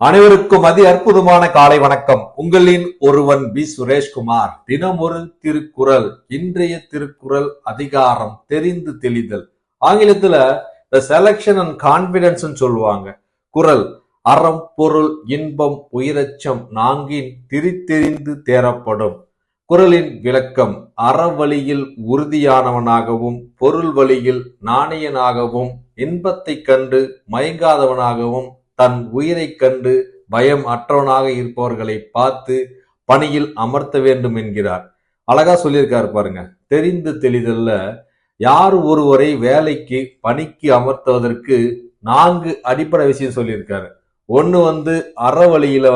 அனைவருக்கும் அற்புதமான காலை வணக்கம். உங்களின் ஒருவன் பி சுரேஷ்குமார். தினம் ஒரு திருக்குறள். இன்றைய திருக்குறள் அதிகாரம் தெரிந்து தெளிதல். ஆங்கிலத்துல த செலக்ஷன் அண்ட் கான்பிடன்ஸ் சொல்லுவாங்க. குறள் அறம் பொருள் இன்பம் உயிரச்சம் நான்கின் திரித்தெரிந்து தேரப்படும். குறளின் விளக்கம்: அறவழியில் உறுதியானவனாகவும் பொருள் வழியில் நாணயனாகவும் இன்பத்தை கண்டு மயங்காதவனாகவும் தன் உயிரை கண்டு பயம் அற்றவனாக இருப்பவர்களை பார்த்து பணியில் அமர்த்த வேண்டும் என்கிறார். அழகா சொல்லியிருக்காரு பாருங்க. தெரிந்து தெளிதல்ல யார் ஒருவரை வேலைக்கு பணிக்கு அமர்த்துவதற்கு 4 அடிப்படை விஷயம் சொல்லியிருக்காரு. ஒண்ணு அறவழியில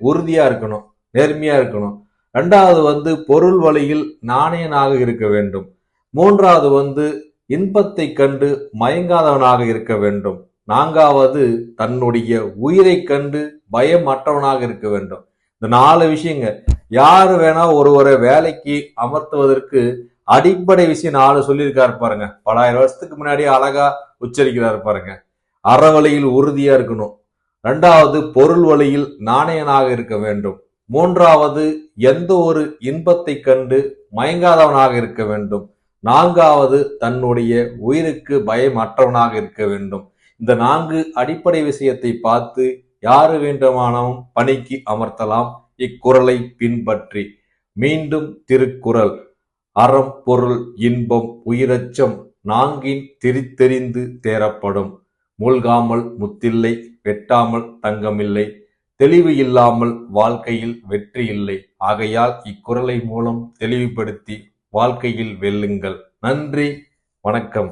உறுதியா இருக்கணும், நேர்மையா இருக்கணும். 2வது பொருள் வழியில் நாணயனாக இருக்க வேண்டும். 3வது இன்பத்தை கண்டு மயங்காதவனாக இருக்க வேண்டும். 4வது தன்னுடைய உயிரை கண்டு பயம் அற்றவனாக இருக்க வேண்டும். இந்த 4 விஷயங்க யாரு வேணா ஒருவரை வேலைக்கு அமர்த்துவதற்கு அடிப்படை விஷயம் 4 சொல்லியிருக்காரு பாருங்க. பலாயிரம் வருஷத்துக்கு முன்னாடி அழகா உச்சரிக்கிறாரு பாருங்க. அறவழியில் உறுதியா இருக்கணும். 2வது பொருள் வழியில் நாணயனாக இருக்க வேண்டும். 3வது எந்த ஒரு இன்பத்தை கண்டு மயங்காதவனாக இருக்க வேண்டும். 4வது தன்னுடைய உயிருக்கு பயம் அற்றவனாக இருக்க வேண்டும். இந்த 4 அடிப்படை விஷயத்தை பார்த்து யாரு வேண்டுமானாலும் பணிக்கு அமர்த்தலாம் இக்குறளை பின்பற்றி. மீண்டும் திருக்குறள்: அறம் பொருள் இன்பம் உயிரச்சம் நான்கின் திரித்தெரிந்து தேரப்படும். மூழ்காமல் முத்தில்லை, வெட்டாமல் தங்கமில்லை, தெளிவு இல்லாமல் வாழ்க்கையில் வெற்றி இல்லை. ஆகையால் இக்குறளை மூலம் தெளிவுபடுத்தி வாழ்க்கையில் வெல்லுங்கள். நன்றி, வணக்கம்.